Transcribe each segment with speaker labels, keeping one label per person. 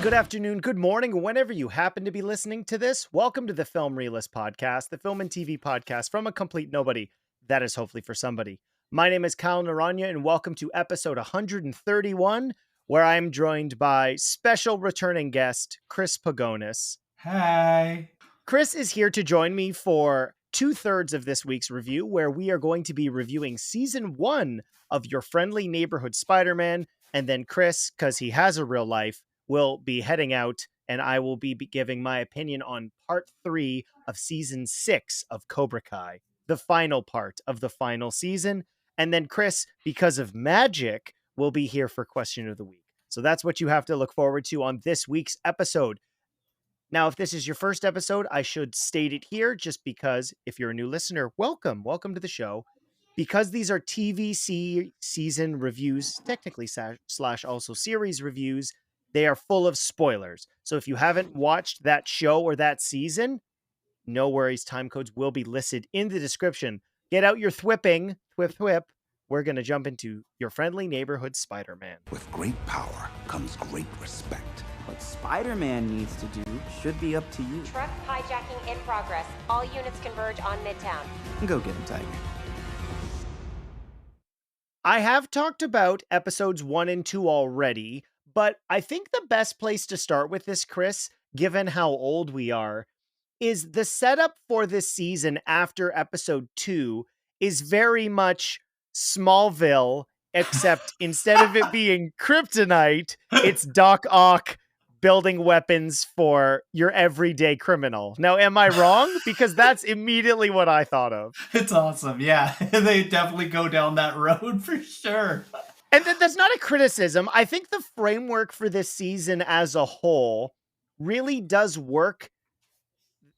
Speaker 1: good afternoon, good morning, whenever you happen to be listening to this. Welcome to the Film Realist Podcast, the film and TV podcast from a complete nobody that is hopefully for somebody. My name is Kyle Naranya, and welcome to episode 131, where I'm joined by special returning guest, Chris Pagonis.
Speaker 2: Hi.
Speaker 1: Chris is here to join me for 2/3 of this week's review, where we are going to be reviewing season 1 of Your Friendly Neighborhood Spider-Man, and then Chris, because he has a real life, will be heading out, and I will be giving my opinion on part 3 of season 6 of Cobra Kai, the final part of the final season. And then Chris, because of magic, will be here for question of the week. So that's what you have to look forward to on this week's episode. Now, if this is your first episode, I should state it here just because if you're a new listener, welcome to the show. Because these are TVC season reviews, technically slash also series reviews, they are full of spoilers. So if you haven't watched that show or that season, no worries. Timecodes will be listed in the description. Get out your thwipping, thwip. We're going to jump into Your Friendly Neighborhood Spider-Man.
Speaker 3: With great power comes great respect.
Speaker 4: What Spider-Man needs to do should be up to you.
Speaker 5: Truck hijacking in progress. All units converge on Midtown.
Speaker 4: Go get him, Tiger.
Speaker 1: I have talked about episodes 1 and 2 already, but I think the best place to start with this, Chris, given how old we are, is the setup for this season after episode 2 is very much Smallville, except instead of it being kryptonite, it's Doc Ock building weapons for your everyday criminal. Now, am I wrong? Because that's immediately what I thought of.
Speaker 2: It's awesome. Yeah, they definitely go down that road for sure.
Speaker 1: And that's not a criticism. I think the framework for this season as a whole really does work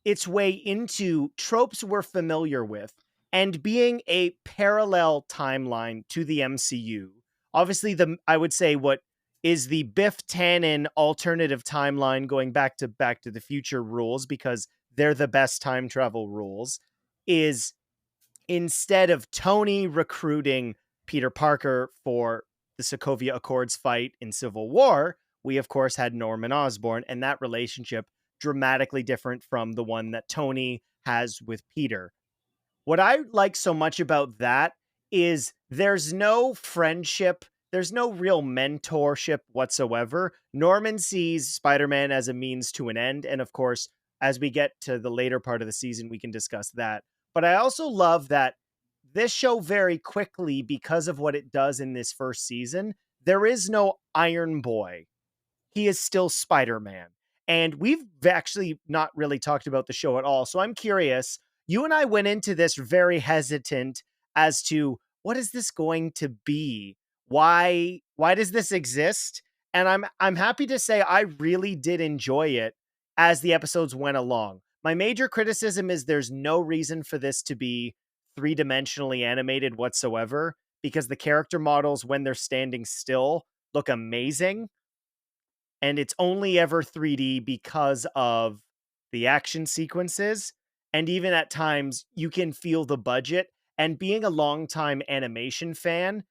Speaker 1: its way into tropes we're familiar with and being a parallel timeline to the MCU. Obviously, I would say what is the Biff Tannen alternative timeline going back to the Future rules, because they're the best time travel rules, is instead of Tony recruiting Peter Parker for the Sokovia Accords fight in Civil War, we of course had Norman Osborn, and that relationship dramatically different from the one that Tony has with Peter. What I like so much about that is there's no friendship, there's no real mentorship whatsoever. Norman sees Spider-Man as a means to an end, and of course, as we get to the later part of the season, we can discuss that. But I also love that this show very quickly, because of what it does in this first season, there is no Iron Boy. He is still Spider-Man. And we've actually not really talked about the show at all. So I'm curious, you and I went into this very hesitant as to what is this going to be? Why does this exist? And I'm happy to say I really did enjoy it as the episodes went along. My major criticism is there's no reason for this to be three-dimensionally animated whatsoever, because the character models, when they're standing still, look amazing. And it's only ever 3D because of the action sequences. And even at times, you can feel the budget. And being a longtime animation fan,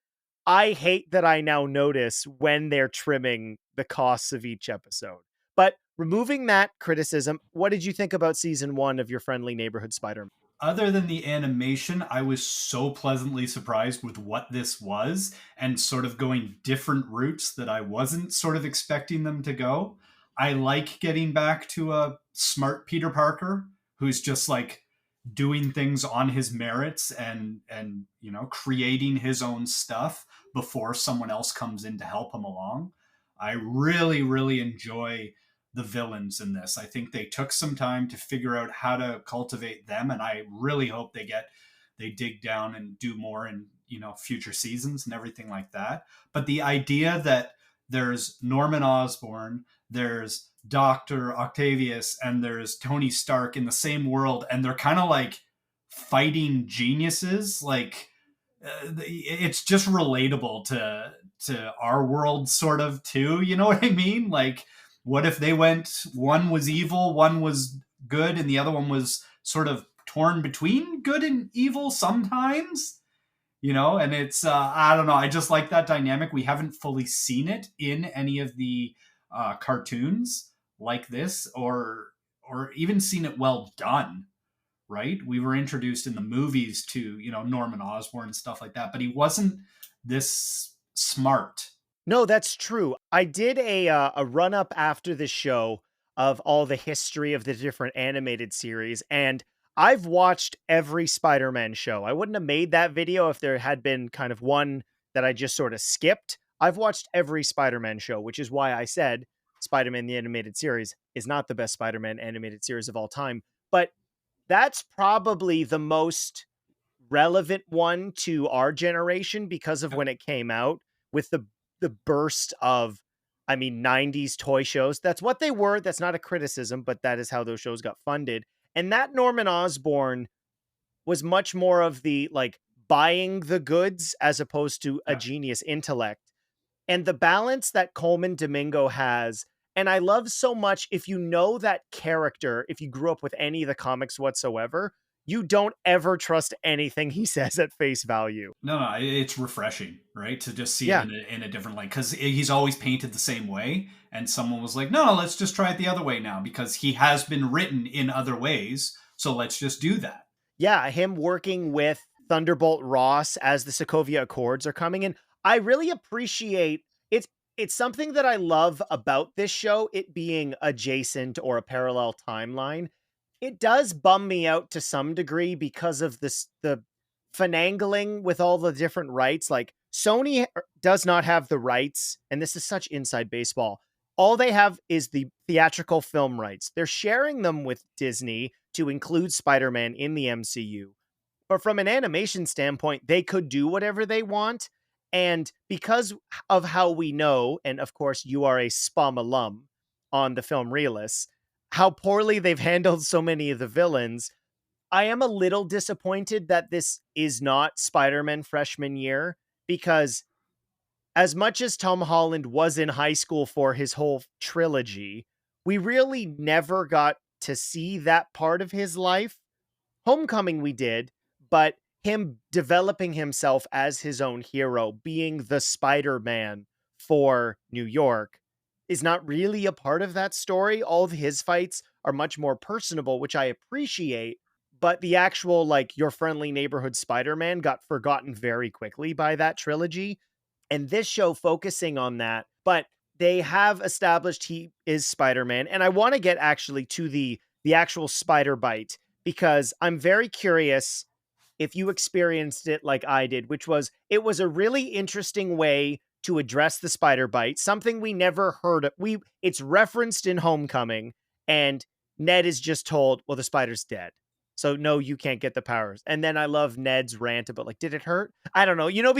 Speaker 1: I hate that I now notice when they're trimming the costs of each episode. But removing that criticism, what did you think about season 1 of Your Friendly Neighborhood Spider-Man?
Speaker 2: Other than the animation, I was so pleasantly surprised with what this was and sort of going different routes that I wasn't sort of expecting them to go. I like getting back to a smart Peter Parker who's just like doing things on his merits and you know, creating his own stuff before someone else comes in to help him along. I really enjoy the villains in this. I think they took some time to figure out how to cultivate them, and I really hope they dig down and do more in, you know, future seasons and everything like that. But the idea that there's Norman Osborn, there's Dr. Octavius, and there's Tony Stark in the same world, and they're kind of like fighting geniuses, like it's just relatable to our world sort of too, you know what I mean? Like, what if they went, one was evil, one was good, and the other one was sort of torn between good and evil sometimes? You know, and it's, I don't know, I just like that dynamic. We haven't fully seen it in any of the cartoons like this, or even seen it well done. Right? We were introduced in the movies to, Norman Osborn and stuff like that, but he wasn't this smart.
Speaker 1: No, that's true. I did a run up after the show of all the history of the different animated series, and I've watched every Spider-Man show. I wouldn't have made that video if there had been kind of one that I just sort of skipped. I've watched every Spider-Man show, which is why I said Spider-Man the Animated Series is not the best Spider-Man animated series of all time, but that's probably the most relevant one to our generation because of when it came out with the burst of, I mean, 90s toy shows. That's what they were. That's not a criticism, but that is how those shows got funded. And that Norman Osborn was much more of the like buying the goods as opposed to a
Speaker 2: Yeah.
Speaker 1: genius intellect. And the balance that Coleman Domingo has, and I love so much, if you know that character, if you grew up with any of the comics whatsoever, you don't ever trust anything he says at face value.
Speaker 2: No, it's refreshing, right? To just see
Speaker 1: Yeah.
Speaker 2: it in a different light, because he's always painted the same way. And someone was like, no, let's just try it the other way now, because he has been written in other ways. So let's just do that.
Speaker 1: Yeah, him working with Thunderbolt Ross as the Sokovia Accords are coming in. I really appreciate it's something that I love about this show, it being adjacent or a parallel timeline. It does bum me out to some degree because of the finagling with all the different rights. Like Sony does not have the rights, and this is such inside baseball. All they have is the theatrical film rights. They're sharing them with Disney to include Spider-Man in the MCU. But from an animation standpoint, they could do whatever they want. And because of how we know, and of course you are a SPUM alum on the film Realists, how poorly they've handled so many of the villains, I am a little disappointed that this is not Spider-Man freshman year, because as much as Tom Holland was in high school for his whole trilogy, we really never got to see that part of his life. Homecoming we did, but him developing himself as his own hero, being the Spider-Man for New York, is not really a part of that story. All of his fights are much more personable, which I appreciate, but the actual, like, your friendly neighborhood Spider-Man got forgotten very quickly by that trilogy. And this show focusing on that, but they have established he is Spider-Man. And I want to get actually to the actual spider bite, because I'm very curious if you experienced it like I did, which was it was a really interesting way to address the spider bite, something we never heard of. It's referenced in Homecoming, and Ned is just told, well, the spider's dead. So no, you can't get the powers. And then I love Ned's rant about like, did it hurt? I don't know. It'd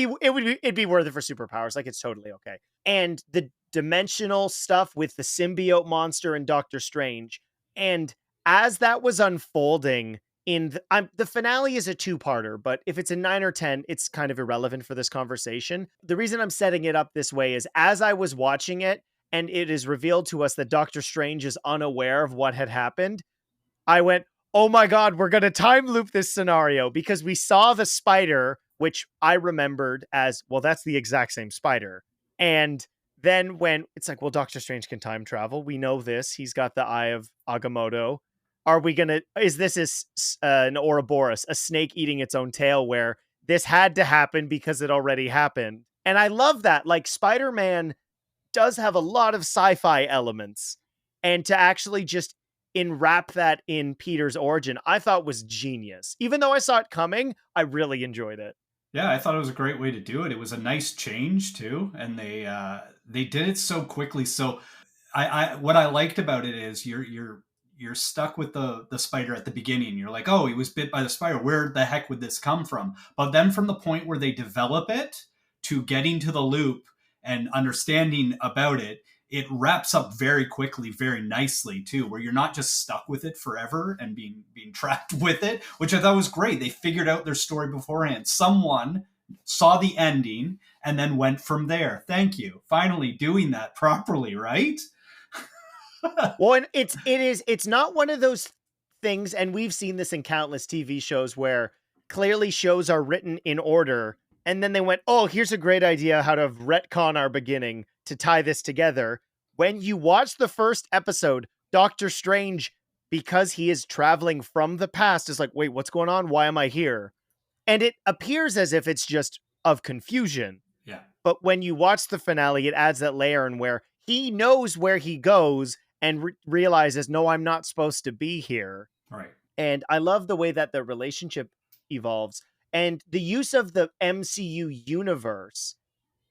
Speaker 1: be worth it for superpowers. Like, it's totally okay. And the dimensional stuff with the symbiote monster and Doctor Strange. And as that was unfolding the finale is a two-parter, but if it's a 9 or 10, it's kind of irrelevant for this conversation. The reason I'm setting it up this way is as I was watching it and it is revealed to us that Doctor Strange is unaware of what had happened, I went, oh my God, we're going to time loop this scenario, because we saw the spider, which I remembered as, well, that's the exact same spider. And then when it's like, well, Doctor Strange can time travel. We know this. He's got the eye of Agamotto. Is this an Ouroboros, a snake eating its own tail, where this had to happen because it already happened? And I love that. Like, Spider-Man does have a lot of sci-fi elements, and to actually just enwrap that in Peter's origin, I thought was genius. Even though I saw it coming, I really enjoyed it.
Speaker 2: Yeah, I thought it was a great way to do it. It was a nice change too, and they did it so quickly. So, I what I liked about it is you're stuck with the spider at the beginning. You're like, oh, he was bit by the spider. Where the heck would this come from? But then from the point where they develop it to getting to the loop and understanding about it, it wraps up very quickly, very nicely too, where you're not just stuck with it forever and being trapped with it, which I thought was great. They figured out their story beforehand. Someone saw the ending and then went from there. Thank you. Finally doing that properly, right?
Speaker 1: Well, and it's not one of those things, and we've seen this in countless TV shows where clearly shows are written in order, and then they went, oh, here's a great idea how to retcon our beginning to tie this together. when you watch the first episode, Doctor Strange, because he is traveling from the past, is like, wait, what's going on? Why am I here? And it appears as if it's just of confusion.
Speaker 2: Yeah.
Speaker 1: But when you watch the finale, it adds that layer in where he knows where he goes and realizes, no, I'm not supposed to be here.
Speaker 2: Right.
Speaker 1: And I love the way that the relationship evolves. And the use of the MCU universe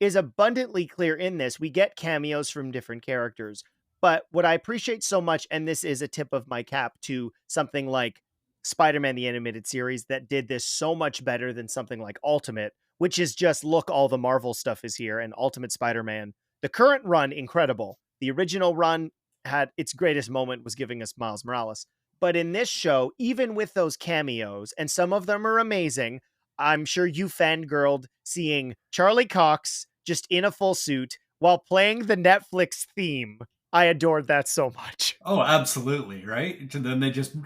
Speaker 1: is abundantly clear in this. We get cameos from different characters. But what I appreciate so much, and this is a tip of my cap to something like Spider-Man the Animated Series that did this so much better than something like Ultimate, which is just, look, all the Marvel stuff is here, and Ultimate Spider-Man. The current run, incredible. The original run had its greatest moment was giving us Miles Morales. But in this show, even with those cameos, and some of them are amazing, I'm sure you fangirled seeing Charlie Cox just in a full suit while playing the Netflix theme. I adored that so much.
Speaker 2: Oh, absolutely, right? And then they just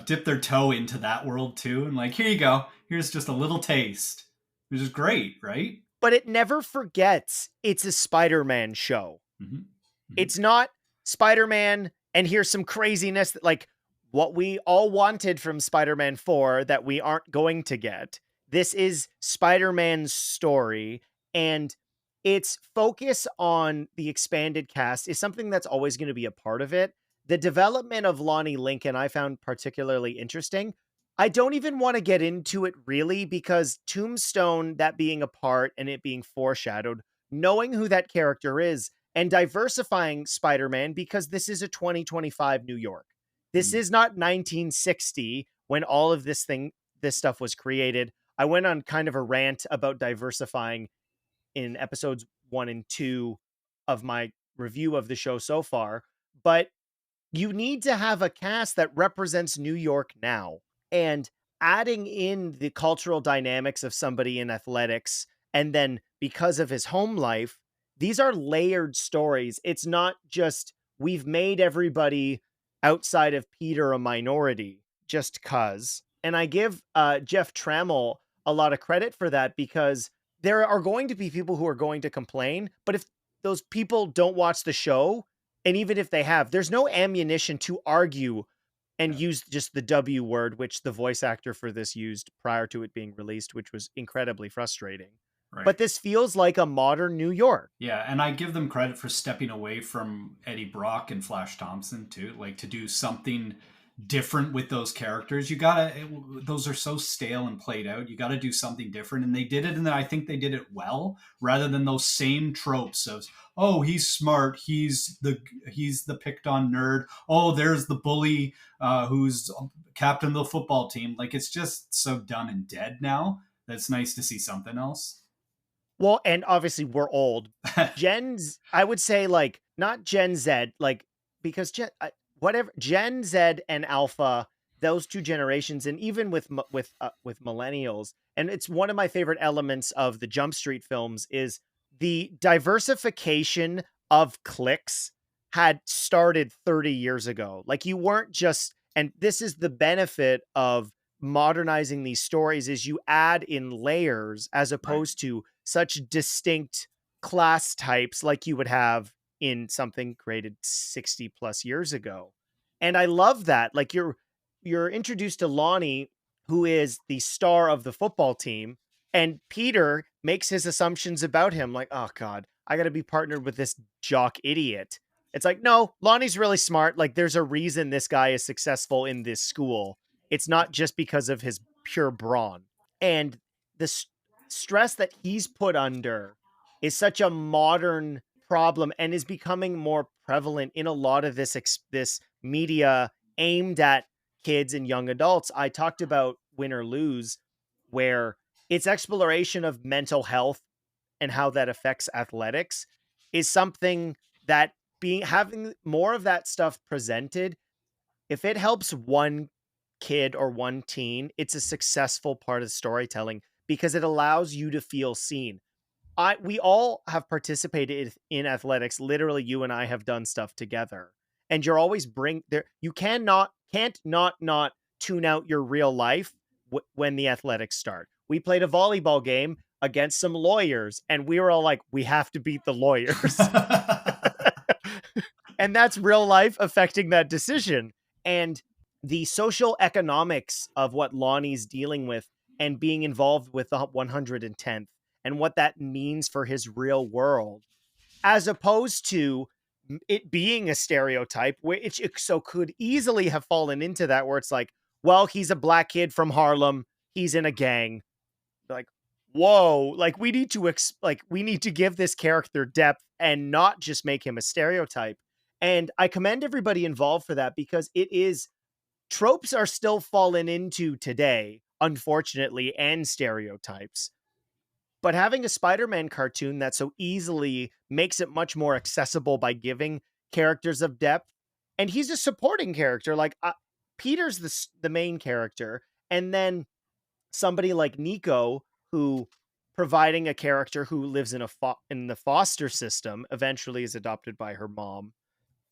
Speaker 2: dip their toe into that world too, and like, here you go. Here's just a little taste, which is great, right?
Speaker 1: But it never forgets it's a Spider-Man show.
Speaker 2: Mm-hmm. Mm-hmm.
Speaker 1: It's not Spider-Man and here's some craziness that, like, what we all wanted from Spider-Man 4 that we aren't going to get. This is Spider-Man's story, and its focus on the expanded cast is something that's always going to be a part of it. The development of Lonnie Lincoln I found particularly interesting. I don't even want to get into it really, because Tombstone, that being a part and it being foreshadowed, knowing who that character is, and diversifying Spider-Man, because this is a 2025 New York. This is not 1960 when all of this stuff was created. I went on kind of a rant about diversifying in episodes 1 and 2 of my review of the show so far, but you need to have a cast that represents New York now. And adding in the cultural dynamics of somebody in athletics, and then because of his home life, these are layered stories. It's not just we've made everybody outside of Peter a minority just cuz. And I give Jeff Trammell a lot of credit for that, because there are going to be people who are going to complain, but if those people don't watch the show, and even if they have, there's no ammunition to argue and use just the W word, which the voice actor for this used prior to it being released, which was incredibly frustrating.
Speaker 2: Right.
Speaker 1: But this feels like a modern New York.
Speaker 2: Yeah, and I give them credit for stepping away from Eddie Brock and Flash Thompson too, like to do something different with those characters. Those are so stale and played out. You gotta do something different, and they did it, and I think they did it well, rather than those same tropes of, oh, he's smart, he's the picked on nerd, oh, there's the bully who's captain of the football team. Like, it's just so done and dead now. That's nice to see something else.
Speaker 1: Well, and obviously we're old. I would say, like, not Gen Z, like, because Gen Z and Alpha, those two generations, and even with millennials, and it's one of my favorite elements of the Jump Street films is the diversification of cliques had started 30 years ago. Like, you weren't just, and this is the benefit of modernizing these stories, is you add in layers as opposed to such distinct class types like you would have in something created 60 plus years ago. And I love that. Like, you're introduced to Lonnie, who is the star of the football team, and Peter makes his assumptions about him like, oh God, I got to be partnered with this jock idiot. It's like, no, Lonnie's really smart. Like, there's a reason this guy is successful in this school. It's not just because of his pure brawn. And the stress that he's put under is such a modern problem and is becoming more prevalent in a lot of this media aimed at kids and young adults. I talked about Win or Lose, where its exploration of mental health and how that affects athletics is something that having more of that stuff presented, if it helps one kid or one teen, it's a successful part of storytelling because it allows you to feel seen. We all have participated in athletics. Literally, you and I have done stuff together, and you're always you can't not tune out your real life when the athletics start. We played a volleyball game against some lawyers, and we were all like, we have to beat the lawyers. And that's real life affecting that decision. And the social economics of what Lonnie's dealing with and being involved with the 110th and what that means for his real world, as opposed to it being a stereotype, which it so could easily have fallen into that, where it's like, well, he's a black kid from Harlem, he's in a gang. Like, whoa, like we need to we need to give this character depth and not just make him a stereotype. And I commend everybody involved for that, because it is, tropes are still fallen into today, unfortunately, and stereotypes. But having a Spider-Man cartoon that so easily makes it much more accessible by giving characters of depth, and he's a supporting character. Like Peter's the main character, and then somebody like Nico, who providing a character who lives in in the foster system, eventually is adopted by her mom.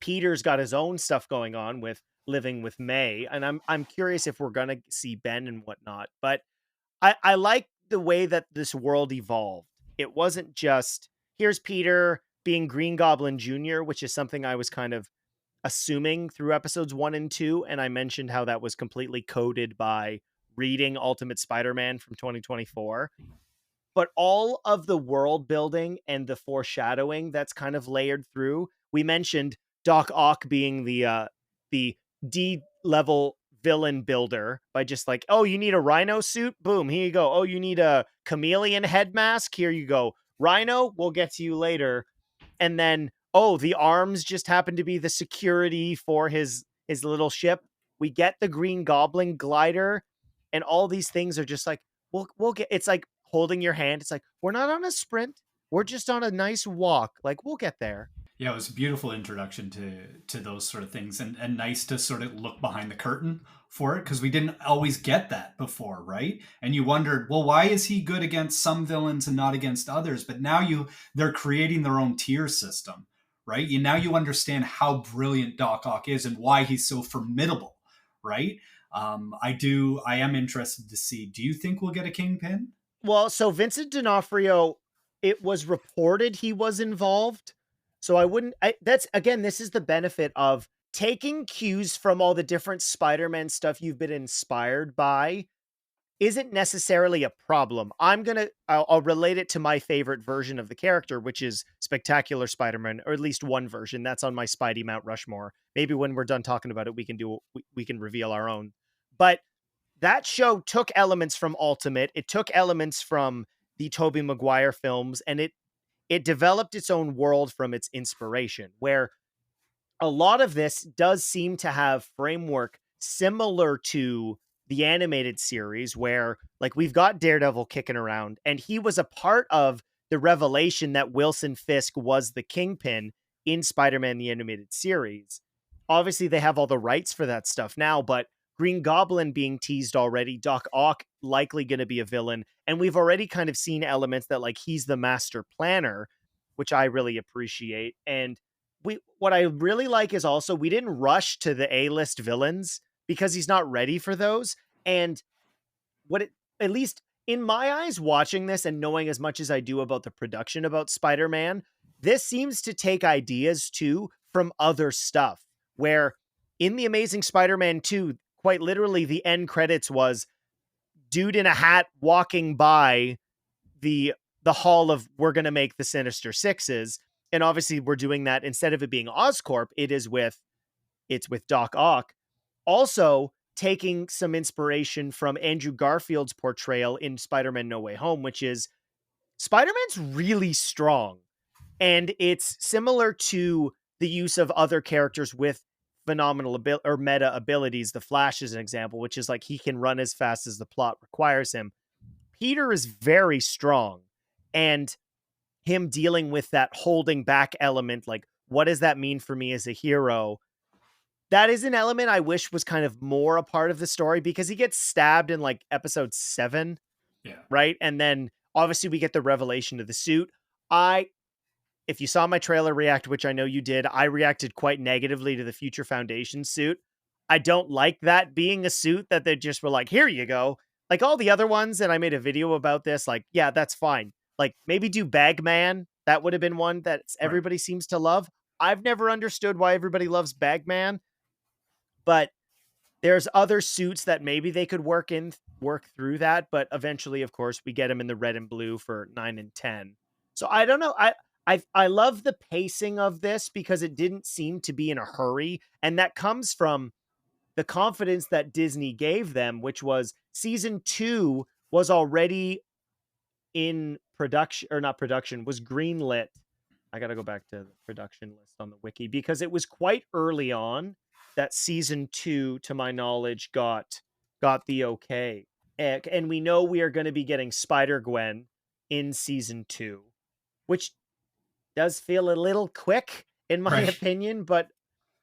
Speaker 1: Peter's got his own stuff going on with living with May, and I'm curious if we're gonna see Ben and whatnot. But I like the way that this world evolved. It wasn't just, here's Peter being Green Goblin Jr., which is something I was kind of assuming through episodes 1 and 2, and I mentioned how that was completely coded by reading Ultimate Spider-Man from 2024. But all of the world building and the foreshadowing that's kind of layered through. We mentioned Doc Ock being the D level villain builder by just like, oh, you need a rhino suit? Boom, here you go. Oh, you need a chameleon head mask? Here you go. Rhino, we'll get to you later. And then, oh, the arms just happen to be the security for his little ship. We get the Green Goblin glider, and all these things are just like, we'll get, it's like holding your hand. It's like, we're not on a sprint. We're just on a nice walk. Like, we'll get there.
Speaker 2: Yeah, it was a beautiful introduction to those sort of things, and nice to sort of look behind the curtain for it, because we didn't always get that before, right? And you wondered, well, why is he good against some villains and not against others? But now they're creating their own tier system, right? Now you understand how brilliant Doc Ock is and why he's so formidable, right? I am interested to see. Do you think we'll get a Kingpin?
Speaker 1: Well, so Vincent D'Onofrio, it was reported he was involved. So I wouldn't, that's, again, this is the benefit of taking cues from all the different Spider-Man stuff you've been inspired by isn't necessarily a problem. I'll relate it to my favorite version of the character, which is Spectacular Spider-Man, or at least one version. That's on my Spidey Mount Rushmore. Maybe when we're done talking about it, we can reveal our own. But that show took elements from Ultimate. It took elements from the Tobey Maguire films, and it developed its own world from its inspiration, where a lot of this does seem to have framework similar to the animated series, where like we've got Daredevil kicking around, and he was a part of the revelation that Wilson Fisk was the Kingpin in Spider-Man the Animated Series. Obviously, they have all the rights for that stuff now, but Green Goblin being teased already, Doc Ock likely going to be a villain, and we've already kind of seen elements that like he's the master planner, which I really appreciate. And what I really like is also we didn't rush to the A-list villains because he's not ready for those. And at least in my eyes, watching this and knowing as much as I do about the production about Spider-Man, this seems to take ideas too from other stuff, where in The Amazing Spider-Man 2, quite literally the end credits was dude in a hat walking by the hall of, we're going to make the Sinister Sixes. And obviously we're doing that, instead of it being Oscorp, it's with Doc Ock. Also taking some inspiration from Andrew Garfield's portrayal in Spider-Man No Way Home, which is Spider-Man's really strong. And it's similar to the use of other characters with phenomenal or meta abilities. The Flash is an example, which is like he can run as fast as the plot requires him. Peter is very strong, and him dealing with that holding back element, like, what does that mean for me as a hero? That is an element I wish was kind of more a part of the story, because he gets stabbed in like episode 7.
Speaker 2: Yeah.
Speaker 1: Right. And then obviously we get the revelation of the suit. If you saw my trailer react, which I know you did, I reacted quite negatively to the Future Foundation suit. I don't like that being a suit that they just were like, here you go. Like all the other ones, and I made a video about this, like, yeah, that's fine. Like maybe do Bagman. That would have been one that everybody seems to love. I've never understood why everybody loves Bagman, but there's other suits that maybe they could work through that, but eventually, of course, we get him in the red and blue for 9 and 10. So I don't know. I love the pacing of this because it didn't seem to be in a hurry, and that comes from the confidence that Disney gave them, which was season 2 was already in production, or not production, was greenlit. I got to go back to the production list on the wiki because it was quite early on that season 2, to my knowledge, got the okay. And we know we are going to be getting Spider-Gwen in season 2, which does feel a little quick in my opinion, but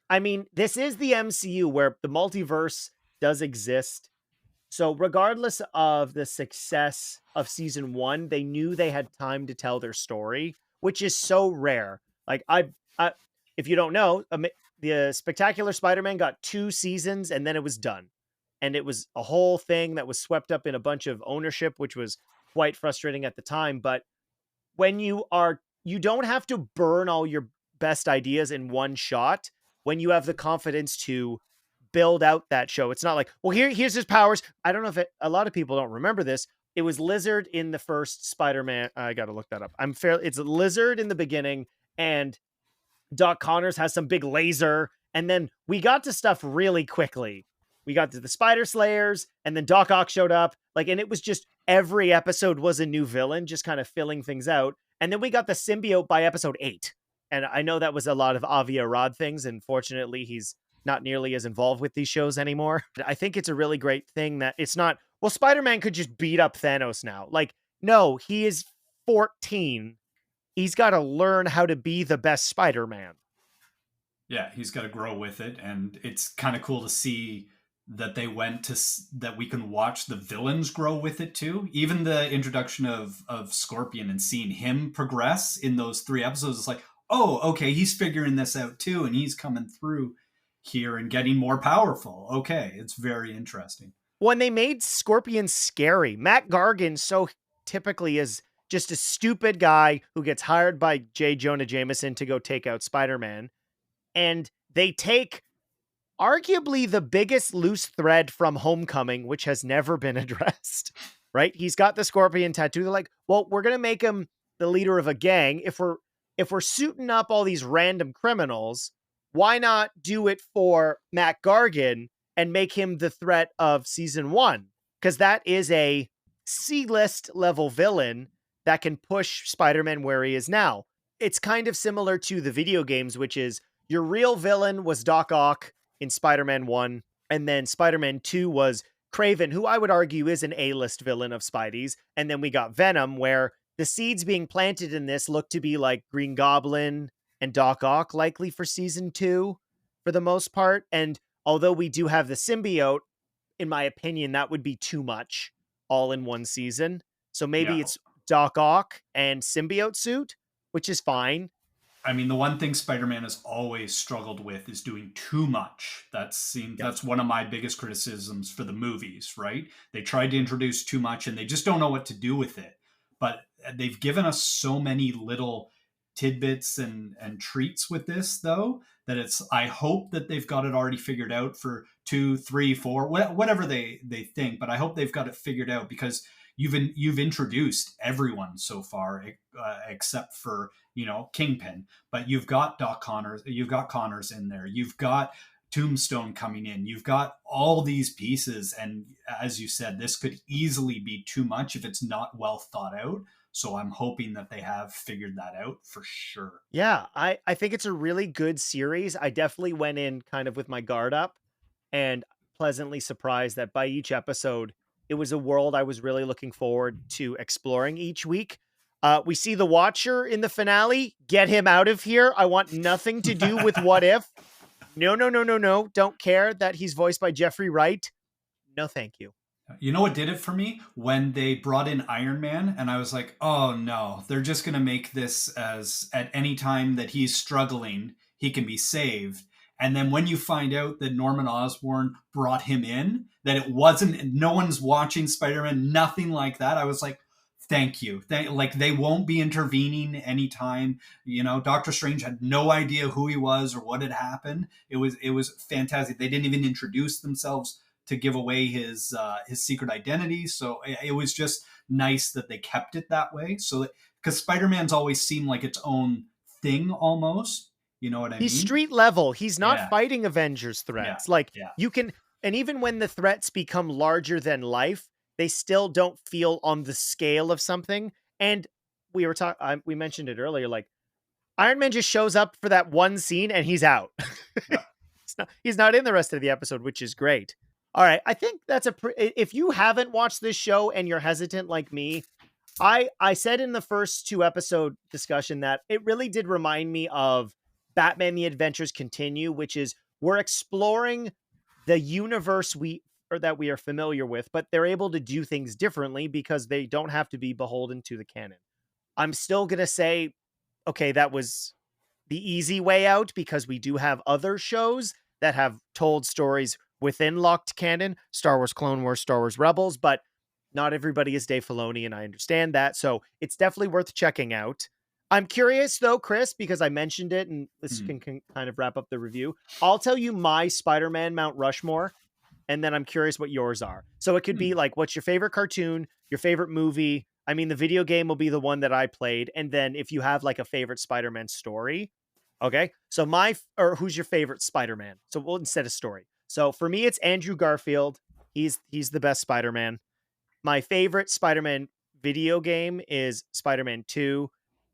Speaker 1: I mean, this is the MCU where the multiverse does exist. So regardless of the success of season 1, they knew they had time to tell their story, which is so rare. Like I if you don't know, the Spectacular Spider-Man got 2 seasons and then it was done. And it was a whole thing that was swept up in a bunch of ownership, which was quite frustrating at the time. But when you don't have to burn all your best ideas in one shot when you have the confidence to build out that show. It's not like, well, here's his powers. I don't know if a lot of people don't remember this. It was Lizard in the first Spider-Man. I got to look that up. It's a Lizard in the beginning, and Doc Connors has some big laser, and then we got to stuff really quickly. We got to the Spider Slayers, and then Doc Ock showed up. And it was just every episode was a new villain, just kind of filling things out. And then we got the symbiote by episode 8. And I know that was a lot of Avi Arad things, and fortunately he's not nearly as involved with these shows anymore. I think it's a really great thing that it's not, well, Spider-Man could just beat up Thanos now. No, he is 14. He's got to learn how to be the best Spider-Man.
Speaker 2: Yeah, he's got to grow with it, and it's kind of cool to see that they went to that we can watch the villains grow with it too. Even the introduction of Scorpion and seeing him progress in those 3 episodes, it's like, oh, okay, he's figuring this out too, and he's coming through here and getting more powerful. Okay, it's very interesting.
Speaker 1: When they made Scorpion scary, Matt Gargan so typically is just a stupid guy who gets hired by J. Jonah Jameson to go take out Spider-Man. And they take arguably the biggest loose thread from Homecoming, which has never been addressed, right? He's got the Scorpion tattoo. They're like, well, we're going to make him the leader of a gang. If we're suiting up all these random criminals, why not do it for Matt Gargan and make him the threat of season 1? Because that is a C-list level villain that can push Spider-Man where he is now. It's kind of similar to the video games, which is your real villain was Doc Ock in Spider-Man 1, and then Spider-Man 2 was Kraven, who I would argue is an A-list villain of Spidey's, and then we got Venom, where the seeds being planted in this look to be like Green Goblin and Doc Ock likely for season 2 for the most part. And although we do have the symbiote, in my opinion, that would be too much all in one season. So maybe it's Doc Ock and symbiote suit, which is fine.
Speaker 2: I mean, the one thing Spider-Man has always struggled with is doing too much. That's one of my biggest criticisms for the movies, right? They tried to introduce too much and they just don't know what to do with it. But they've given us so many little tidbits and treats with this, though, that I hope that they've got it already figured out for 2, 3, 4, whatever they think. But I hope they've got it figured out, because you've introduced everyone so far, except for, Kingpin. But you've got Connors in there. You've got Tombstone coming in. You've got all these pieces, and as you said, this could easily be too much if it's not well thought out. So I'm hoping that they have figured that out for sure.
Speaker 1: Yeah, I think it's a really good series. I definitely went in kind of with my guard up, and pleasantly surprised that by each episode, it was a world I was really looking forward to exploring each week. We see the Watcher in the finale. Get him out of here. I want nothing to do with What If. No. Don't care that he's voiced by Jeffrey Wright. No, thank you.
Speaker 2: You know what did it for me? When they brought in Iron Man, and I was like, oh no, they're just going to make this as at any time that he's struggling, he can be saved. And then when you find out that Norman Osborn brought him in, that it wasn't, no one's watching Spider-Man, nothing like that, I was like, Thank you. Like they won't be intervening anytime. Doctor Strange had no idea who he was or what had happened. It was fantastic. They didn't even introduce themselves to give away his secret identity. So it was just nice that they kept it that way. So because Spider-Man's always seemed like its own thing almost. You know what I
Speaker 1: He's
Speaker 2: mean?
Speaker 1: street level. He's not
Speaker 2: Yeah.
Speaker 1: fighting Avengers
Speaker 2: Yeah.
Speaker 1: threats. Like
Speaker 2: Yeah.
Speaker 1: you can, and even when the threats become larger than life, they still don't feel on the scale of something. And we were talking, we mentioned it earlier, like Iron Man just shows up for that one scene and he's out.
Speaker 2: Yeah.
Speaker 1: He's not in the rest of the episode, which is great. All right. I think that's if you haven't watched this show and you're hesitant like me, I said in the first 2 episode discussion that it really did remind me of Batman The Adventures Continue, which is we're exploring the universe that we are familiar with, but they're able to do things differently because they don't have to be beholden to the canon. I'm still going to say, okay, that was the easy way out because we do have other shows that have told stories within locked canon, Star Wars Clone Wars, Star Wars Rebels, but not everybody is Dave Filoni, and I understand that. So it's definitely worth checking out. I'm curious though, Chris, because I mentioned it, and this can kind of wrap up the review. I'll tell you my Spider-Man Mount Rushmore, and then I'm curious what yours are. So it could be like, what's your favorite cartoon, your favorite movie? I mean, the video game will be the one that I played, and then if you have like a favorite Spider-Man story, okay. So who's your favorite Spider-Man? So we'll instead of story. So for me, it's Andrew Garfield. He's the best Spider-Man. My favorite Spider-Man video game is Spider-Man 2.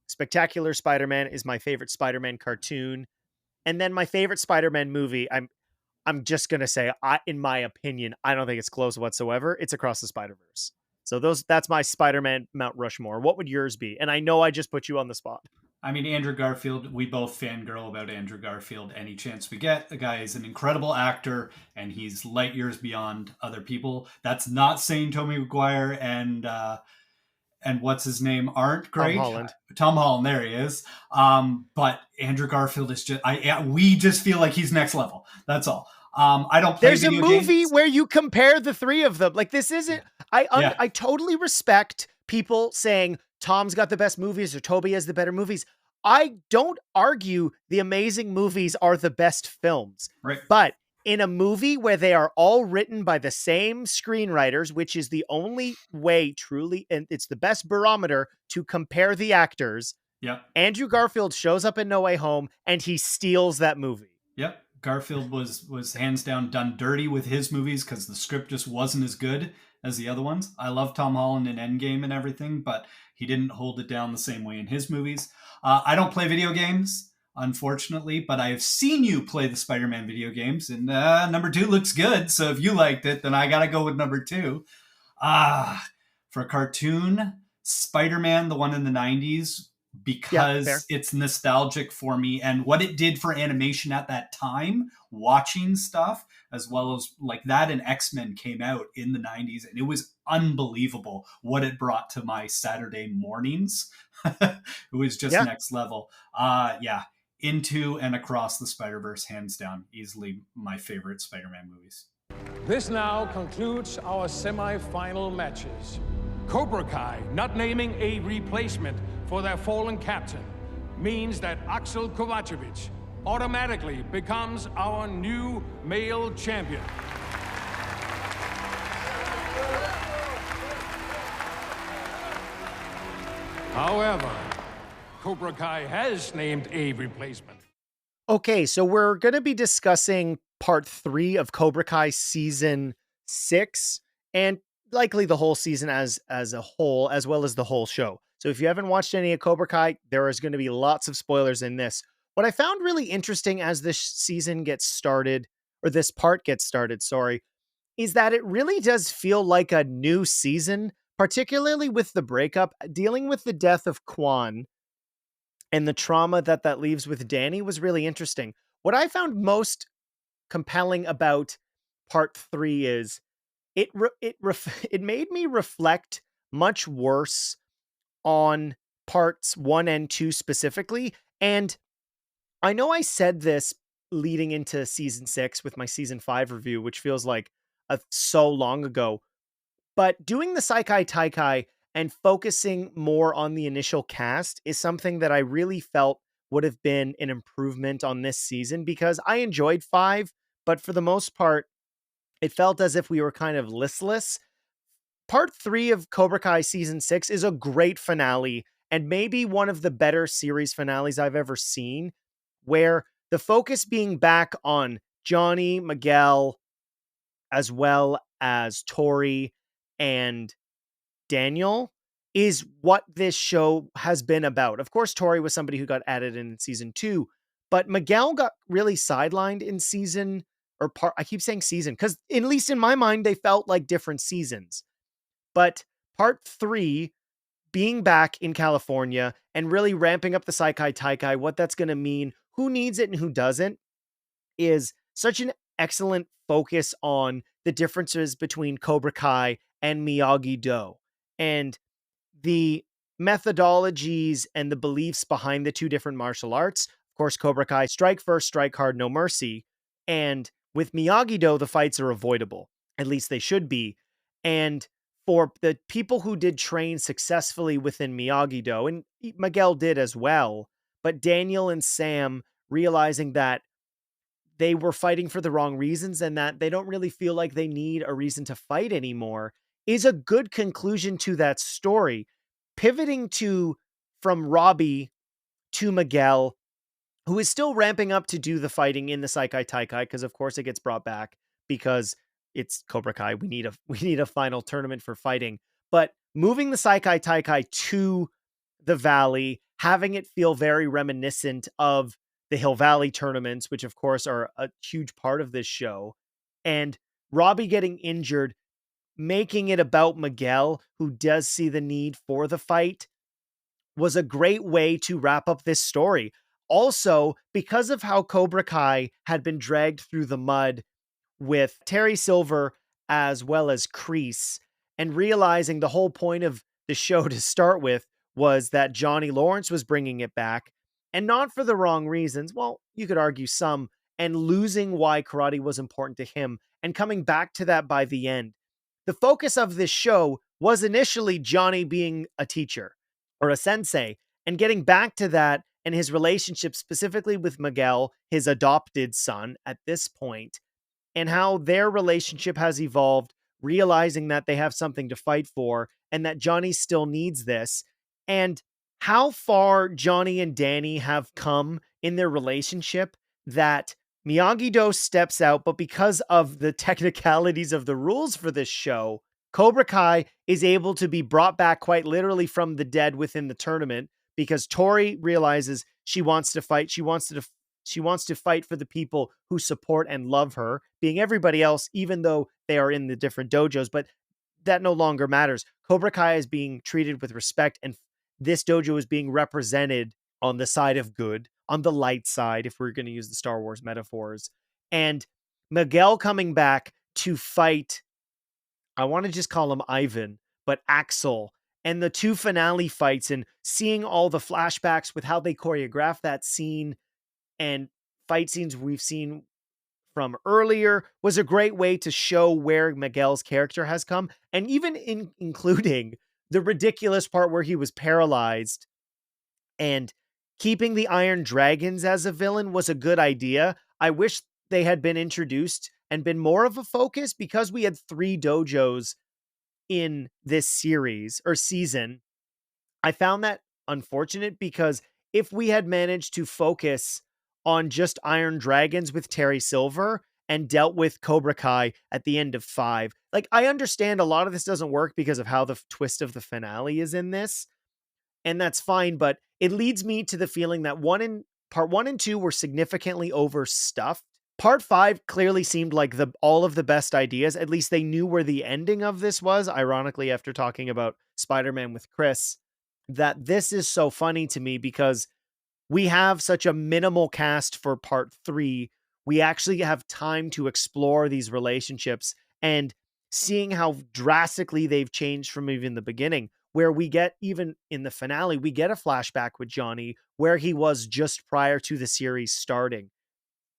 Speaker 1: Spectacular Spider-Man is my favorite Spider-Man cartoon. And then my favorite Spider-Man movie, I'm just going to say, in my opinion, I don't think it's close whatsoever. It's Across the Spider-Verse. So that's my Spider-Man Mount Rushmore. What would yours be? And I know I just put you on the spot.
Speaker 2: I mean, Andrew Garfield, we both fangirl about Andrew Garfield any chance we get. The guy is an incredible actor, and he's light years beyond other people. That's not saying Tobey Maguire and what's his name aren't great. Tom Holland, there he is. But Andrew Garfield is just, we just feel like he's next level. That's all. I don't play
Speaker 1: There's a movie
Speaker 2: games.
Speaker 1: where you compare the three of them. Like this isn't, I totally respect people saying Tom's got the best movies or Toby has the better movies. I don't argue the amazing movies are the best films.
Speaker 2: Right.
Speaker 1: But in a movie where they are all written by the same screenwriters, which is the only way truly, and it's the best barometer to compare the actors.
Speaker 2: Yep.
Speaker 1: Andrew Garfield shows up in No Way Home and he steals that movie.
Speaker 2: Yep. Garfield was hands down done dirty with his movies because the script just wasn't as good as the other ones. I love Tom Holland in Endgame and everything, but he didn't hold it down the same way in his movies. I don't play video games, unfortunately, but I have seen you play the Spider-Man video games, and number 2 looks good. So if you liked it, then I got to go with number 2. For a cartoon, Spider-Man, the one in the 90s, because it's nostalgic for me and what it did for animation at that time, watching stuff, as well as like that and X-Men came out in the 90s, and it was unbelievable what it brought to my Saturday mornings. It was just next level. Into and Across the Spider-Verse, hands down, easily my favorite Spider-Man movies.
Speaker 6: This now concludes our semi-final matches. Cobra Kai not naming a replacement for their fallen captain means that Axel Kovacevic automatically becomes our new male champion. However, Cobra Kai has named a replacement.
Speaker 1: Okay, so we're going to be discussing part 3 of Cobra Kai season 6, and likely the whole season as a whole, as well as the whole show. So if you haven't watched any of Cobra Kai, there is going to be lots of spoilers in this. What I found really interesting as this season gets started, or this part gets started, is that it really does feel like a new season, particularly with the breakup. Dealing with the death of Quan and the trauma that leaves with Danny was really interesting. What I found most compelling about part 3 is it made me reflect much worse on parts 1 and 2 specifically. And I know I said this leading into season 6 with my season 5 review, which feels like so long ago, but doing the Saikai Taikai and focusing more on the initial cast is something that I really felt would have been an improvement on this season, because I enjoyed 5, but for the most part, it felt as if we were kind of listless. Part 3 of Cobra Kai season 6 is a great finale, and maybe one of the better series finales I've ever seen, where the focus being back on Johnny, Miguel, as well as Tori and Daniel is what this show has been about. Of course, Tori was somebody who got added in season 2, but Miguel got really sidelined in season or part. I keep saying season because, at least in my mind, they felt like different seasons. But part 3, being back in California and really ramping up the Saikai Taikai, what that's going to mean, who needs it and who doesn't, is such an excellent focus on the differences between Cobra Kai and Miyagi-Do, and the methodologies and the beliefs behind the two different martial arts. Of course, Cobra Kai, strike first, strike hard, no mercy. And with Miyagi-Do, the fights are avoidable. At least they should be. And for the people who did train successfully within Miyagi-Do, and Miguel did as well, but Daniel and Sam realizing that they were fighting for the wrong reasons and that they don't really feel like they need a reason to fight anymore is a good conclusion to that story. Pivoting to from Robbie to Miguel, who is still ramping up to do the fighting in the Saikai Taikai, because of course it gets brought back because it's Cobra Kai. We need a final tournament for fighting. But moving the Saikai Taikai to the Valley, having it feel very reminiscent of the Hill Valley tournaments, which of course are a huge part of this show, and Robbie getting injured, making it about Miguel, who does see the need for the fight, was a great way to wrap up this story. Also, because of how Cobra Kai had been dragged through the mud with Terry Silver as well as Kreese, and realizing the whole point of the show to start with was that Johnny Lawrence was bringing it back, and not for the wrong reasons. Well, you could argue some, and losing why karate was important to him, and coming back to that by the end. The focus of this show was initially Johnny being a teacher or a sensei, and getting back to that and his relationship specifically with Miguel, his adopted son at this point, and how their relationship has evolved, realizing that they have something to fight for and that Johnny still needs this, and how far Johnny and Danny have come in their relationship, that Miyagi-Do steps out, but because of the technicalities of the rules for this show, Cobra Kai is able to be brought back quite literally from the dead within the tournament, because Tori realizes she wants to fight. She wants to fight for the people who support and love her, being everybody else, even though they are in the different dojos, but that no longer matters. Cobra Kai is being treated with respect, and this dojo is being represented on the side of good, on the light side, if we're going to use the Star Wars metaphors. And Miguel coming back to fight, I want to just call him Ivan, but Axel, and the two finale fights, and seeing all the flashbacks with how they choreograph that scene and fight scenes we've seen from earlier, was a great way to show where Miguel's character has come, and even including the ridiculous part where he was paralyzed, and keeping the Iron Dragons as a villain was a good idea. I wish they had been introduced and been more of a focus, because we had 3 dojos in this series or season. I found that unfortunate, because if we had managed to focus on just Iron Dragons with Terry Silver and dealt with Cobra Kai at the end of 5, like, I understand a lot of this doesn't work because of how the twist of the finale is in this, and that's fine, but it leads me to the feeling that part 1 and 2 were significantly overstuffed. Part 5 clearly seemed like all of the best ideas. At least they knew where the ending of this was. Ironically, after talking about Spider-Man with Chris, that this is so funny to me, because we have such a minimal cast for part 3. We actually have time to explore these relationships, and seeing how drastically they've changed from even the beginning, where we get, even in the finale, we get a flashback with Johnny where he was just prior to the series starting.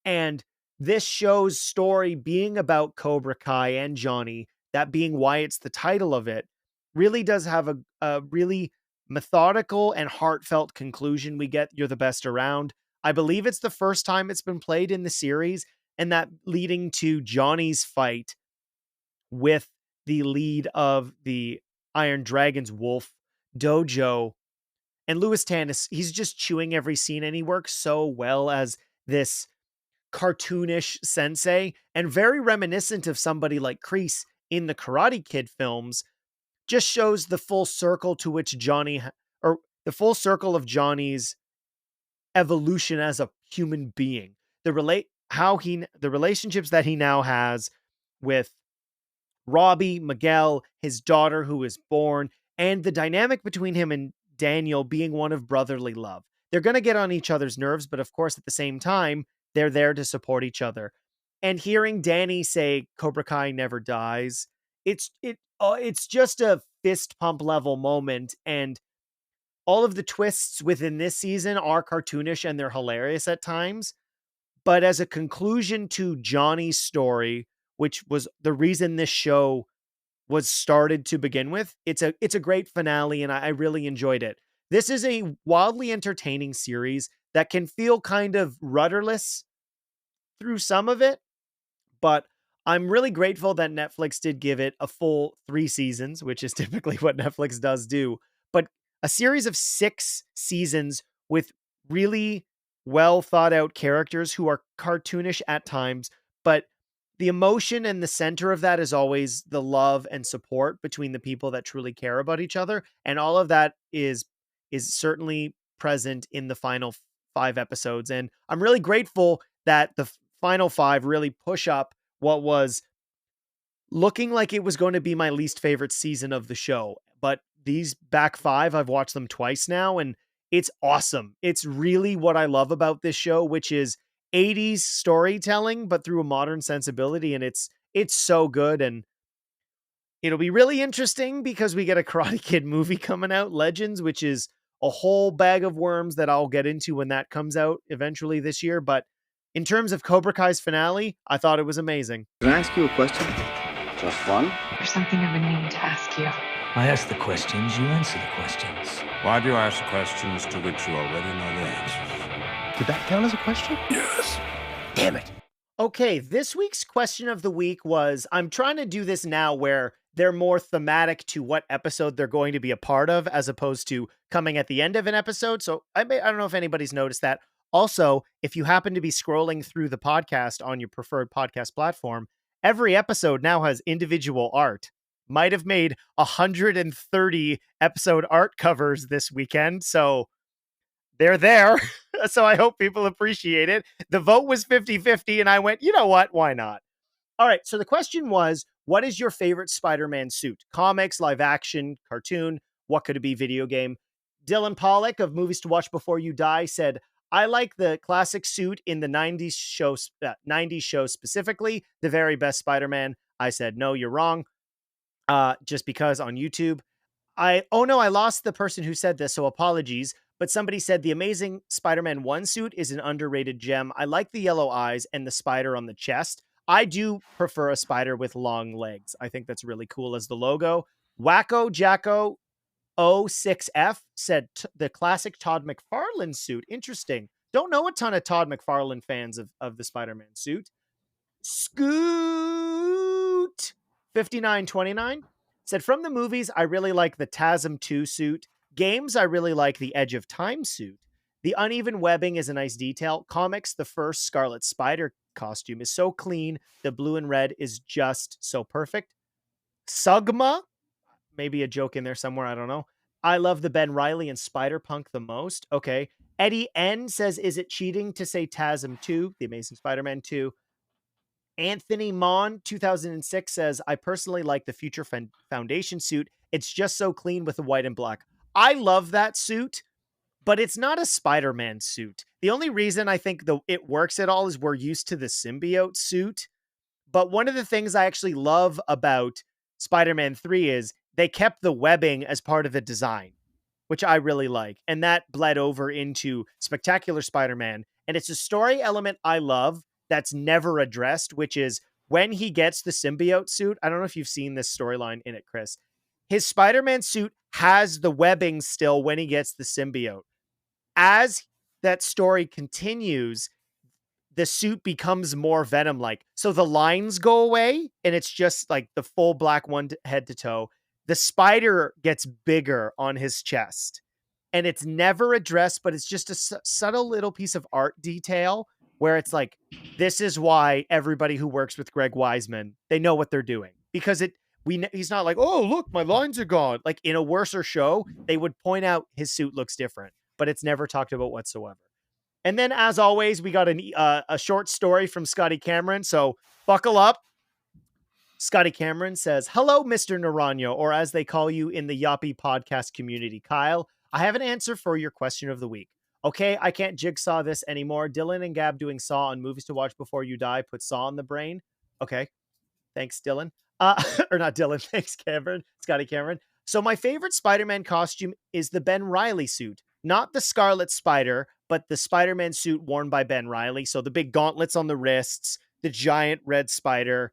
Speaker 1: And this show's story being about Cobra Kai and Johnny, that being why it's the title of it, really does have a really methodical and heartfelt conclusion. We get You're the Best Around. I believe it's the first time it's been played in the series, and that leading to Johnny's fight with the lead of the Iron Dragon's Wolf Dojo. And Louis Tannis, he's just chewing every scene, and he works so well as this cartoonish sensei and very reminiscent of somebody like Kreese in the Karate Kid films. Just shows the full circle to which or the full circle of Johnny's evolution as a human being. The relationships that he now has with Robbie, Miguel, his daughter who is born, and the dynamic between him and Daniel being one of brotherly love. They're going to get on each other's nerves, but of course, at the same time, they're there to support each other. And hearing Danny say Cobra Kai never dies, it's just a fist pump level moment. And all of the twists within this season are cartoonish and they're hilarious at times. But as a conclusion to Johnny's story, which was the reason this show was started to begin with, it's a great finale, and I really enjoyed it. This is a wildly entertaining series that can feel kind of rudderless through some of it, but I'm really grateful that Netflix did give it a full 3 seasons, which is typically what Netflix does do. But a series of 6 seasons with really well thought out characters who are cartoonish at times, but the emotion and the center of that is always the love and support between the people that truly care about each other. And all of that is certainly present in the final 5 episodes. And I'm really grateful that the final 5 really push up what was looking like it was going to be my least favorite season of the show. But these back 5, I've watched them twice now, and it's awesome. It's really what I love about this show, which is 80s storytelling, but through a modern sensibility. And it's so good. And it'll be really interesting because we get a Karate Kid movie coming out, Legends, which is a whole bag of worms that I'll get into when that comes out eventually this year. But in terms of Cobra Kai's finale, I thought it was amazing.
Speaker 7: Can I ask you a question? Just fun?
Speaker 8: There's something I've been meaning to ask you.
Speaker 9: I ask the questions, you answer the questions.
Speaker 10: Why do you ask questions to which you already know the answers?
Speaker 7: Did that count as a question?
Speaker 10: Yes.
Speaker 7: Damn it.
Speaker 1: Okay, this week's question of the week was, I'm trying to do this now where they're more thematic to what episode they're going to be a part of, as opposed to coming at the end of an episode. So I don't know if anybody's noticed that. Also, if you happen to be scrolling through the podcast on your preferred podcast platform, every episode now has individual art. Might have made 130 episode art covers this weekend, so they're there. So I hope people appreciate it. The vote was 50-50, and I went, you know what? Why not? All right, so the question was, what is your favorite Spider-Man suit? Comics, live action, cartoon? What could it be? Video game? Dylan Pollock of Movies to Watch Before You Die said, I like the classic suit in the 90s show specifically, the very best Spider-Man. I said, no, you're wrong. Just because on YouTube. I lost the person who said this, so apologies. But somebody said the Amazing Spider-Man 1 suit is an underrated gem. I like the yellow eyes and the spider on the chest. I do prefer a spider with long legs. I think that's really cool as the logo. Wacko Jacko 06F said the classic Todd McFarlane suit. Interesting. Don't know a ton of Todd McFarlane fans of the Spider-Man suit. Scoot 5929 said, from the movies, I really like the TASM 2 suit. Games, I really like the Edge of Time suit. The uneven webbing is a nice detail. Comics, the first Scarlet Spider costume is so clean. The blue and red is just so perfect. Sugma, maybe a joke in there somewhere, I don't know. I love the Ben Reilly and Spider-Punk the most. Okay. Eddie N says, is it cheating to say TASM 2, the Amazing Spider-Man 2? Anthony Mon 2006 says, I personally like the Future Foundation suit. It's just so clean with the white and black. I love that suit, but it's not a Spider-Man suit. The only reason I think it works at all is we're used to the symbiote suit. But one of the things I actually love about Spider-Man 3 is they kept the webbing as part of the design, which I really like. And that bled over into Spectacular Spider-Man. And it's a story element I love that's never addressed, which is when he gets the symbiote suit. I don't know if you've seen this storyline in it, Chris. his Spider-Man suit has the webbing still when he gets the symbiote. As that story continues, the suit becomes more Venom-like. So the lines go away, and it's just like the full black one head to toe. The spider gets bigger on his chest, and it's never addressed, but it's just a subtle little piece of art detail where it's like, this is why everybody who works with Greg Weisman, they know what they're doing, because he's not like, oh, look, my lines are gone. Like in a worser show, they would point out his suit looks different, but it's never talked about whatsoever. And then, as always, we got a short story from Scotty Cameron. So buckle up. Scotty Cameron says, hello, Mr. Naranjo, or as they call you in the Yappy podcast community, Kyle. I have an answer for your question of the week. Okay, I can't jigsaw this anymore. Dylan and Gab doing Saw on Movies to Watch Before You Die put Saw in the brain. Okay, thanks, Dylan. Or not Dylan, thanks, Cameron. Scotty Cameron. So my favorite Spider-Man costume is the Ben Reilly suit. Not the Scarlet Spider, but the Spider-Man suit worn by Ben Reilly. So the big gauntlets on the wrists, the giant red spider.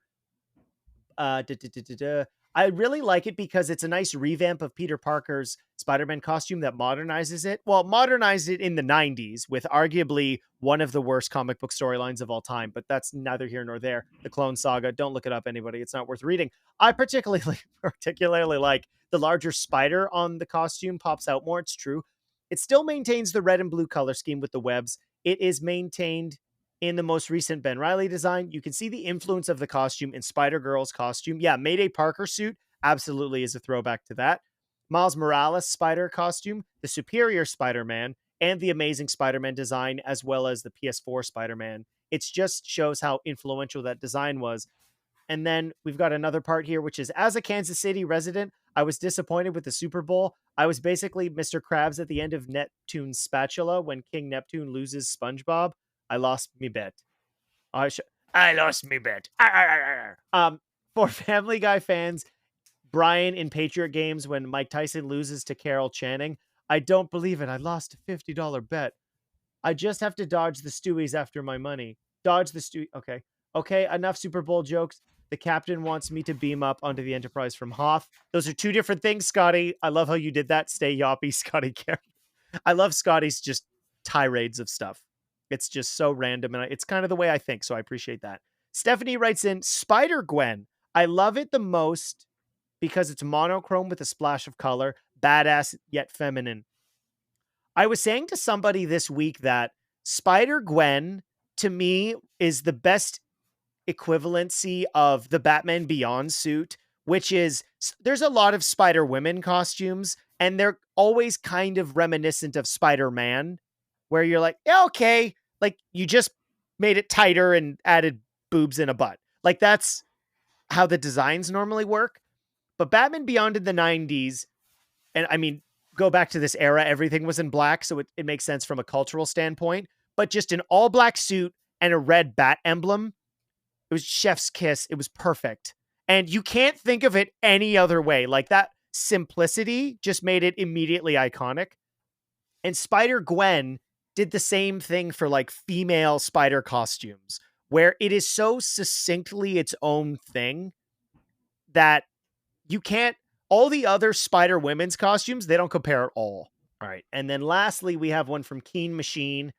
Speaker 1: I really like it because it's a nice revamp of Peter Parker's Spider-Man costume that modernizes it. Well, modernized it in the 90s with arguably one of the worst comic book storylines of all time, but that's neither here nor there. The Clone Saga, don't look it up, anybody. It's not worth reading. I particularly like the larger spider on the costume pops out more. It's true. It still maintains the red and blue color scheme with the webs. It is maintained in the most recent Ben Reilly design. You can see the influence of the costume in Spider-Girl's costume. Yeah, Mayday Parker suit absolutely is a throwback to that. Miles Morales Spider costume, the Superior Spider-Man, and the Amazing Spider-Man design, as well as the PS4 Spider-Man. It just shows how influential that design was. And then we've got another part here, which is, as a Kansas City resident, I was disappointed with the Super Bowl. I was basically Mr. Krabs at the end of Neptune's spatula when King Neptune loses SpongeBob. I lost me bet. I lost me bet. For Family Guy fans, Brian in Patriot Games when Mike Tyson loses to Carol Channing. I don't believe it. I lost a $50 bet. I just have to dodge the Stewies after my money. Dodge the Stewie. Okay. Okay, enough Super Bowl jokes. The captain wants me to beam up onto the Enterprise from Hoth. Those are two different things, Scotty. I love how you did that. Stay yappy, Scotty Cameron. I love Scotty's just tirades of stuff. It's just so random, and it's kind of the way I think, so I appreciate that. Stephanie writes in, Spider-Gwen. I love it the most because it's monochrome with a splash of color, badass yet feminine. I was saying to somebody this week that Spider-Gwen, to me, is the best equivalency of the Batman Beyond suit, which is, there's a lot of Spider-Women costumes, and they're always kind of reminiscent of Spider-Man, where you're like, yeah, okay, like you just made it tighter and added boobs and a butt. Like that's how the designs normally work. But Batman Beyond in the 90s, and I mean, go back to this era, everything was in black, so it makes sense from a cultural standpoint, but just an all black suit and a red bat emblem, it was chef's kiss. It was perfect. And you can't think of it any other way. Like that simplicity just made it immediately iconic. And Spider-Gwen did the same thing for like female spider costumes, where it is so succinctly its own thing that you can't, all the other Spider-Women's costumes, they don't compare at all. All right. And then lastly, we have one from Keen Machine.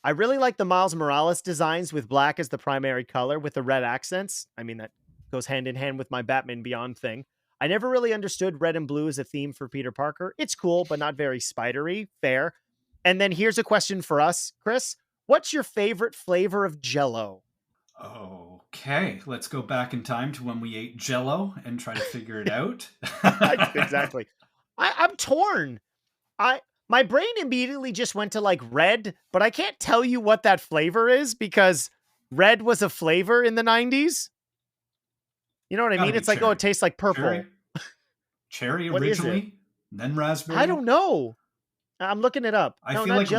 Speaker 1: I really like the Miles Morales designs with black as the primary color with the red accents. I mean, that goes hand in hand with my Batman Beyond thing. I never really understood red and blue as a theme for Peter Parker. It's cool, but not very spidery. Fair. And then here's a question for us, Chris. What's your favorite flavor of Jell-O?
Speaker 2: Okay, let's go back in time to when we ate Jell-O and try to figure it out.
Speaker 1: Exactly. I'm torn. My brain immediately just went to like red, but I can't tell you what that flavor is because red was a flavor in the 90s. You know what I mean? It's like, cherry. Oh, it tastes like purple.
Speaker 2: Cherry originally, then raspberry.
Speaker 1: I don't know. I'm looking it up.
Speaker 2: I feel like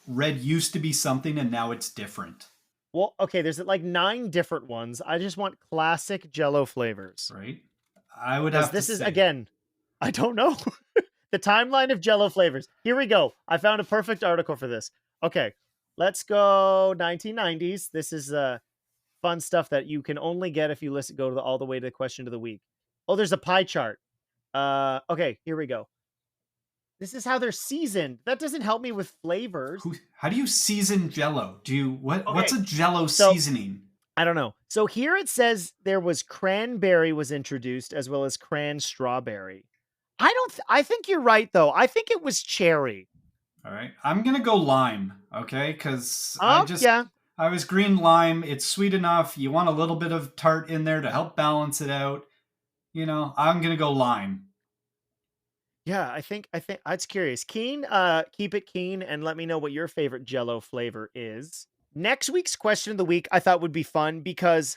Speaker 2: red used to be something and now it's different.
Speaker 1: Well, okay, there's like 9 different ones. I just want classic Jell-O flavors.
Speaker 2: Right? I would have to
Speaker 1: This is, again, I don't know. The timeline of Jell-O flavors. Here we go. I found a perfect article for this. Okay, let's go 1990s. This is fun stuff that you can only get if you go all the way to the question of the week. Oh, there's a pie chart. Okay, here we go. This is how they're seasoned. That doesn't help me with flavors.
Speaker 2: How do you season Jello? What's
Speaker 1: Okay,
Speaker 2: a Jello
Speaker 1: so-
Speaker 2: seasoning?
Speaker 1: I don't know. So here it says there was cranberry was introduced as well as cran strawberry. I think you're right though. I think it was cherry.
Speaker 2: All right, I'm gonna go lime. Okay, because
Speaker 1: Yeah.
Speaker 2: I was green lime. It's sweet enough. You want a little bit of tart in there to help balance it out. I'm gonna go lime.
Speaker 1: Yeah, I think it's curious. Keen, keep it keen and let me know what your favorite Jello flavor is. Next week's question of the week I thought would be fun because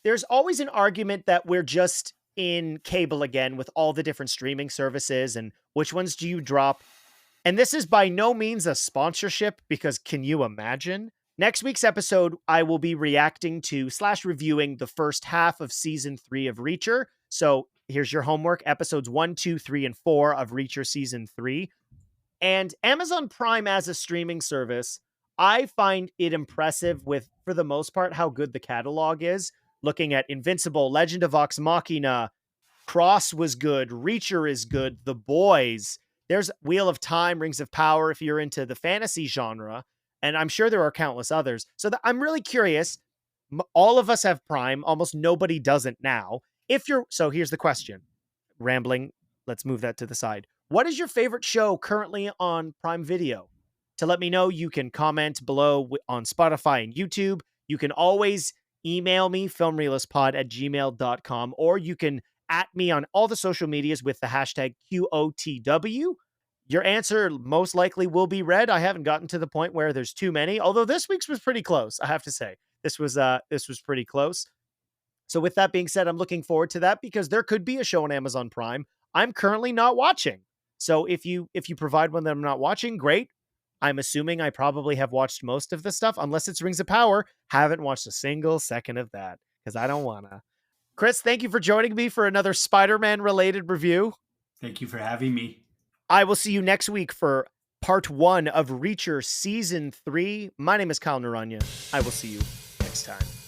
Speaker 1: there's always an argument that we're just in cable again with all the different streaming services and which ones do you drop? And this is by no means a sponsorship because can you imagine? Next week's episode, I will be reacting to / reviewing the first half of season 3 of Reacher. So here's your homework, episodes 1, 2, 3, and 4 of Reacher season 3. And Amazon Prime as a streaming service, I find it impressive with, for the most part, how good the catalog is. Looking at Invincible, Legend of Vox Machina, Cross was good, Reacher is good, The Boys. There's Wheel of Time, Rings of Power if you're into the fantasy genre. And I'm sure there are countless others. So I'm really curious. All of us have Prime. Almost nobody doesn't now. So here's the question. Rambling. Let's move that to the side. What is your favorite show currently on Prime Video? To let me know, you can comment below on Spotify and YouTube. You can always email me, filmrealistpod@gmail.com, or you can at me on all the social medias with the hashtag QOTW. Your answer most likely will be read. I haven't gotten to the point where there's too many, although this week's was pretty close, I have to say. This was pretty close. So with that being said, I'm looking forward to that because there could be a show on Amazon Prime I'm currently not watching. So if you provide one that I'm not watching, great. I'm assuming I probably have watched most of the stuff, unless it's Rings of Power. Haven't watched a single second of that because I don't wanna. Chris, thank you for joining me for another Spider-Man related review.
Speaker 2: Thank you for having me.
Speaker 1: I will see you next week for part 1 of Reacher season 3. My name is Kyle Naranya. I will see you next time.